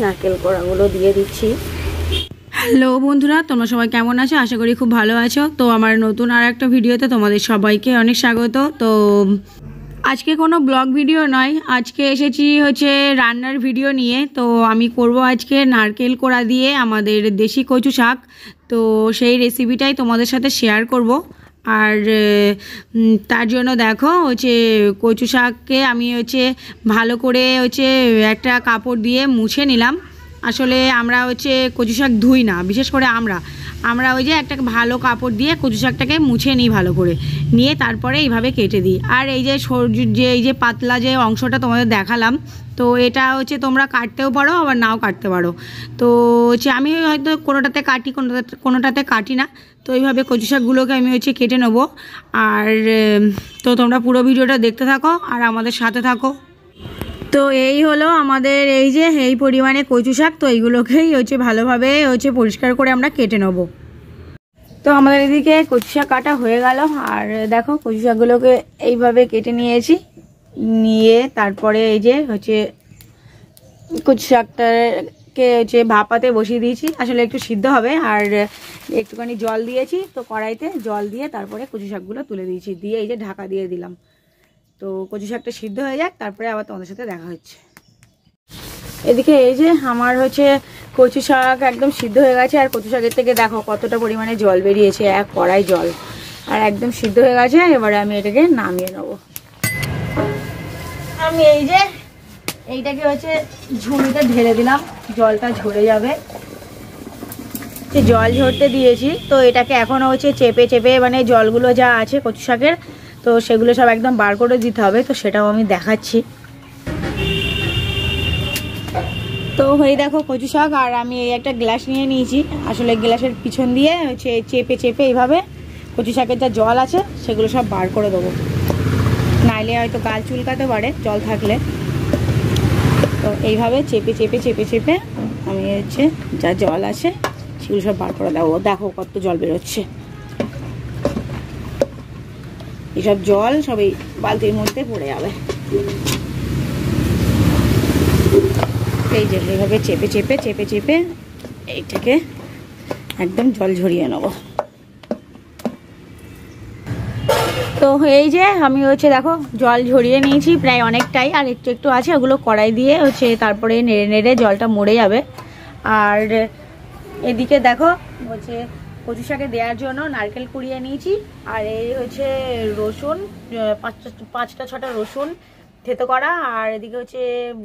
নারকেল কোড়াগুলো দিয়ে দিচ্ছি। হ্যালো বন্ধুরা, তোমরা সবাই কেমন আছো? আশা করি খুব ভালো আছো। তো আমার নতুন আর একটা ভিডিওতে তোমাদের সবাইকে অনেক স্বাগত। তো আজকে কোনো ব্লগ ভিডিও নয়, আজকে এসেছি হচ্ছে রান্নার ভিডিও নিয়ে। তো আমি করব আজকে নারকেল কোড়া দিয়ে আমাদের দেশি কচু শাক। তো সেই রেসিপিটাই তোমাদের সাথে শেয়ার করব। আর তার জন্য দেখো হচ্ছে কচু শাককে আমি হচ্ছে ভালো করে হচ্ছে একটা কাপড় দিয়ে মুছে নিলাম। আসলে আমরা হচ্ছে কচু শাক ধুই না, বিশেষ করে আমরা ওই যে একটা ভালো কাপড় দিয়ে কচু শাকটাকে মুছে নিই ভালো করে, নিয়ে তারপরে এইভাবে কেটে দিই। আর এই যে এই যে পাতলা যে অংশটা তোমাদের দেখালাম, তো এটা হচ্ছে তোমরা কাটতেও পারো আবার নাও কাটতে পারো। তো হচ্ছে আমি হয়তো কোনোটাতে কাটি, কোনোটাতে কাটি না। তো এইভাবে কচু শাকগুলোকে আমি হচ্ছে কেটে নেবো। আর তো তোমরা পুরো ভিডিওটা দেখতে থাকো আর আমাদের সাথে থাকো। তো এই হলো আমাদের এই যে এই পরিমাণে কচু শাক। তো এইগুলোকেই হচ্ছে ভালোভাবে হচ্ছে পরিষ্কার করে আমরা কেটে নেব। তো আমাদের এদিকে কচু শাক কাটা হয়ে গেল। আর দেখো কচু শাকগুলোকে এইভাবে কেটে নিয়েছি, নিয়ে তারপরে এই যে হচ্ছে কচু শাকটাকে হচ্ছে ভাপাতে বসিয়ে দিয়েছি। আসলে একটু সিদ্ধ হবে, আর একটুখানি জল দিয়েছি। তো কড়াইতে জল দিয়ে তারপরে কচু শাকগুলো তুলে দিয়েছি, দিয়ে এই যে ঢাকা দিয়ে দিলাম। তো কচু শাকটা সিদ্ধ হয়ে যাক, তারপরে আবার তোমাদের সাথে দেখা হচ্ছে। এদিকে এই যে আমার হচ্ছে কচু শাক একদম সিদ্ধ হয়ে গেছে। আর কচু শাকের থেকে দেখো কতটা পরিমাণে জল বেরিয়েছে, এক কড়াই জল, আর একদম সিদ্ধ হয়ে গেছে। এবারে আমি এটাকে নামিয়ে নেব। আমি এই যে এইটাকে হচ্ছে ঝুড়িতে ঢেলে দিলাম, জলটা ঝরে যাবে। জল ঝরতে দিয়েছি। তো এটাকে এখনও হচ্ছে চেপে চেপে মানে জলগুলো যা আছে কচু শাকের, তো সেগুলো সব একদম বার করে দিতে হবে। তো সেটাও আমি দেখাচ্ছি। তো এই দেখো কচু শাক, আর আমি এই একটা গ্লাস নিয়ে নিয়েছি। আসলে গ্লাসের পিছন দিয়ে হচ্ছে চেপে চেপে এইভাবে কচু শাকের যা জল আছে সেগুলো সব বার করে দেবো, নাইলে হয়তো গাল চুলকাতে পারে জল থাকলে। তো এইভাবে চেপে চেপে চেপে চেপে আমি হচ্ছে যা জল আছে সেগুলো সব বার করে দেবো। দেখো কত জল বেরোচ্ছে। এসব জল সব এই বালতির মধ্যে পড়ে যাবে। এই যে এইভাবে চেপে চেপে চেপে চেপে এইটাকে একদম জল ঝরিয়ে নেব। তো এই যে আমি হচ্ছে দেখো জল ঝরিয়ে নিয়েছি প্রায় অনেকটাই, আর একটু একটু আছে, ওগুলো কড়াই দিয়ে হচ্ছে তারপরে নেড়ে নেড়ে জলটা মরে যাবে। আর এদিকে দেখো হচ্ছে কচু শাকে দেওয়ার জন্য নারকেল কুড়িয়ে নিয়েছি। আর এই হচ্ছে রসুন, 5-6টা রসুন থেতো করা। আর এদিকে হচ্ছে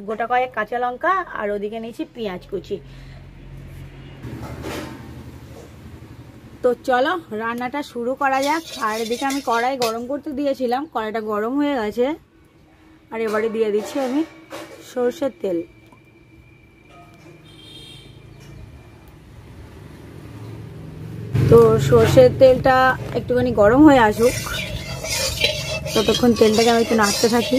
গোটা কয়েক কাঁচা লঙ্কা, আর ওদিকে নিয়েছি পেঁয়াজ কুচি। তো চলো রান্নাটা শুরু করা যাক। আর এদিকে আমি কড়াই গরম করতে দিয়েছিলাম, কড়াইটা গরম হয়ে গেছে। আর এবারে দিয়ে দিচ্ছি আমি সরষের তেল। তো সরষের তেলটা একটুখানি গরম হয়ে আসুক, ততক্ষণ তেলটাকে আমি একটু নাড়তে থাকি।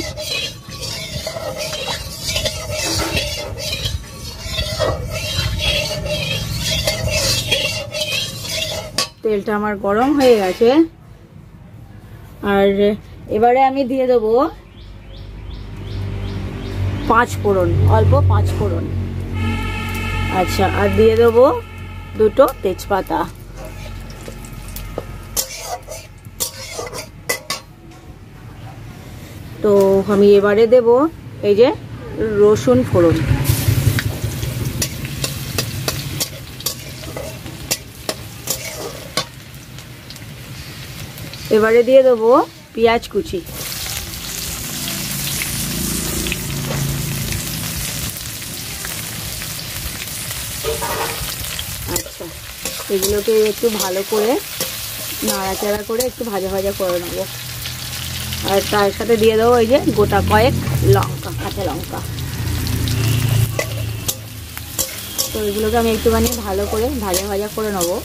তেলটা আমার গরম হয়ে গেছে। আর এবারে আমি দিয়ে দেবো 5 ফোড়ন, অল্প 5 ফোড়ন। আচ্ছা, আর দিয়ে দেবো 2টো তেজপাতা। তো আমি এবারে দেব এই যে রসুন ফোড়ন। এবারে দিয়ে দেবো পেঁয়াজ কুচি। আচ্ছা, এগুলোকে একটু ভালো করে নাড়াচাড়া করে একটু ভাজা ভাজা করে নেবো। আর তার সাথে দিয়ে দেবো এই যে গোটা কয়েক লঙ্কা, কাঁচা লঙ্কা। তো এগুলোকে আমি একটুখানি ভালো করে ভাজা ভাজা করে নেবো।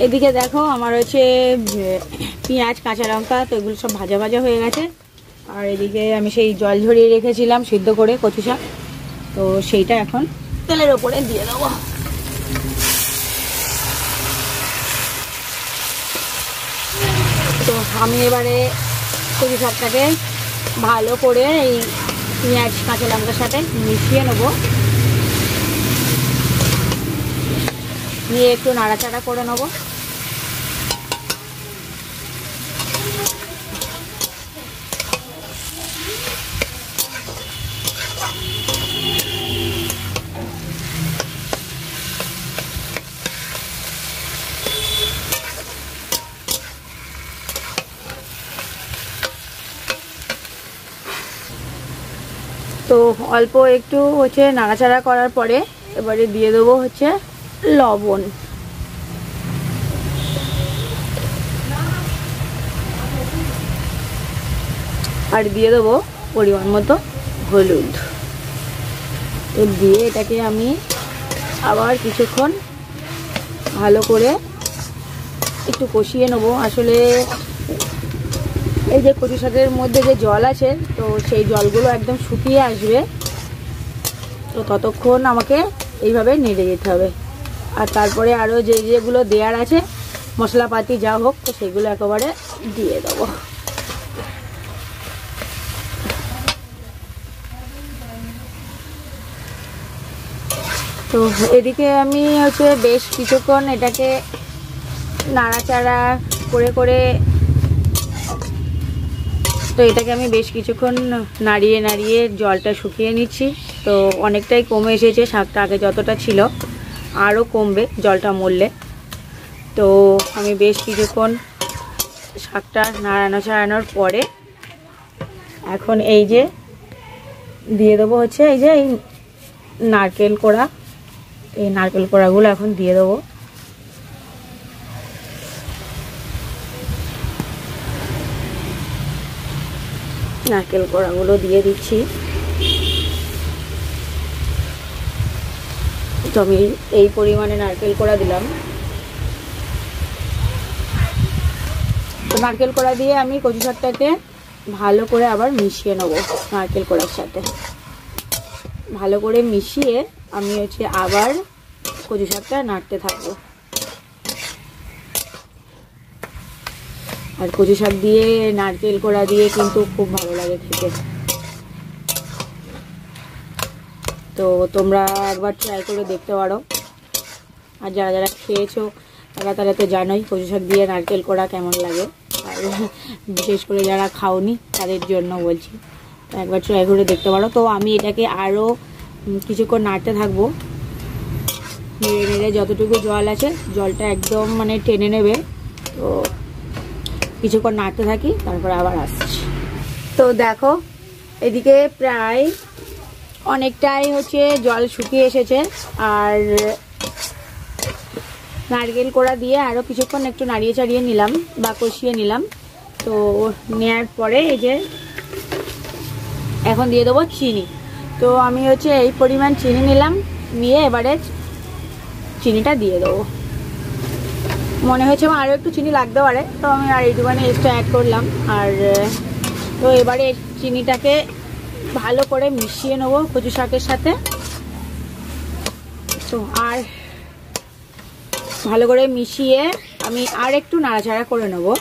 এদিকে দেখো আমার হচ্ছে পেঁয়াজ কাঁচা লঙ্কা, তো এগুলো সব ভাজা ভাজা হয়ে গেছে। আর এদিকে আমি সেই জল ঝরিয়ে রেখেছিলাম সিদ্ধ করে কচু শাক, তো সেইটা এখন তেলের ওপরে দিয়ে দেবো। তো আমি এবারে কচু শাকটাকে ভালো করে এই পেঁয়াজ কাঁচা লঙ্কার সাথে মিশিয়ে নেবো, নিয়ে একটু নাড়াচাড়া করে নেবো। তো অল্প একটু হচ্ছে নাড়াচাড়া করার পরে এবারে দিয়ে দেবো হচ্ছে লবণ, আর দিয়ে দেবো পরিমাণ মতো হলুদ। তো দিয়ে এটাকে আমি আবার কিছুক্ষণ ভালো করে একটু কষিয়ে নেবো। আসলে এই যে কচু শাকের মধ্যে যে জল আছে, তো সেই জলগুলো একদম শুকিয়ে আসবে, তো ততক্ষণ আমাকে এইভাবে নেড়ে যেতে হবে। আর তারপরে আরও যেগুলো দেওয়ার আছে মশলাপাতি যা হোক, তো সেগুলো একেবারে দিয়ে দেবো। তো এদিকে আমি হচ্ছে বেশ কিছুক্ষণ এটাকে নাড়াচাড়া করে করে, তো এটাকে আমি বেশ কিছুক্ষণ নাড়িয়ে নাড়িয়ে জলটা শুকিয়ে নিচ্ছি। তো অনেকটাই কমে এসেছে শাকটা, আগে যতটা ছিল আরও কমবে জলটা মরলে। তো আমি বেশ কিছুক্ষণ শাকটা নাড়ানোর পরে এখন এই যে দিয়ে দেবো হচ্ছে এই যে এই নারকেল কোড়া, এই নারকেল কোড়াগুলো এখন দিয়ে দেবো। নারকেল কোড়াগুলো দিয়ে দিচ্ছি। তো আমি এই পরিমাণে নারকেল কোড়া দিলাম। তো নারকেল কোড়া দিয়ে আমি কচু শাকটাকে ভালো করে আবার মিশিয়ে নেবো। নারকেল কোড়ার সাথে ভালো করে মিশিয়ে আমি হচ্ছে আবার কচু শাকটা নাড়তে থাকবো। আর কচু শাক দিয়ে নারকেল কোড়া দিয়ে কিন্তু খুব ভালো লাগে খেতে। তো তোমরা একবার ট্রাই করে দেখতে পারো। আর যারা যারা খেয়েছো তারা তো জানোই কচু শাক দিয়ে নারকেল কোড়া কেমন লাগে। আর বিশেষ করে যারা খাওনি তাদের জন্য বলছি, তো একবার ট্রাই করে দেখতে পারো। তো আমি এটাকে আরও কিছুক্ষণ নাড়তে থাকবো, নেড়ে নেড়ে যতটুকু জল আছে জলটা একদম মানে টেনে নেবে। তো কিছুক্ষণ নাড়তে থাকি, তারপর আবার আসছি। তো দেখো এদিকে প্রায় অনেকটাই হচ্ছে জল শুকিয়ে এসেছে, আর নারকেল কোড়া দিয়ে আরও কিছুক্ষণ একটু নাড়িয়ে চাড়িয়ে নিলাম বা কষিয়ে নিলাম। তো নেওয়ার পরে এই যে এখন দিয়ে দেবো চিনি। তো আমি হচ্ছে এই পরিমাণ চিনি নিলাম, নিয়ে এবারে চিনিটা দিয়ে দেবো। মনে হয়েছে আমার আরও একটু চিনি লাগতে পারে, তো আমি আর এইটুখানি এক্সট্রা অ্যাড করলাম। আর তো এবারে চিনিটাকে ভালো করে মিশিয়ে নেবো কচু শাকের সাথে। তো আর ভালো করে মিশিয়ে আমি আর একটু নাড়াচাড়া করে নেবো।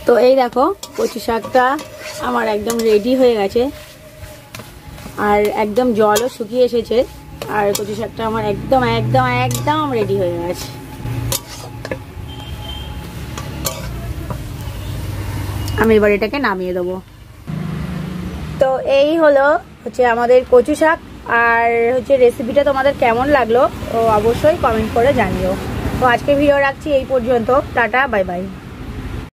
তো এই দেখো কচু শাকটা আমার একদম রেডি হয়ে গেছে, আর একদম জলও শুকিয়ে এসেছে, আর কচু শাকটা আমার একদম একদম একদম রেডি হয়ে গেছে। আমি এবার এটাকে নামিয়ে দেবো। তো এই হলো হচ্ছে আমাদের কচু শাক। আর হচ্ছে রেসিপিটা তোমাদের কেমন লাগলো অবশ্যই কমেন্ট করে জানিও। তো আজকে ভিডিও রাখছি এই পর্যন্ত। Tata, bye bye.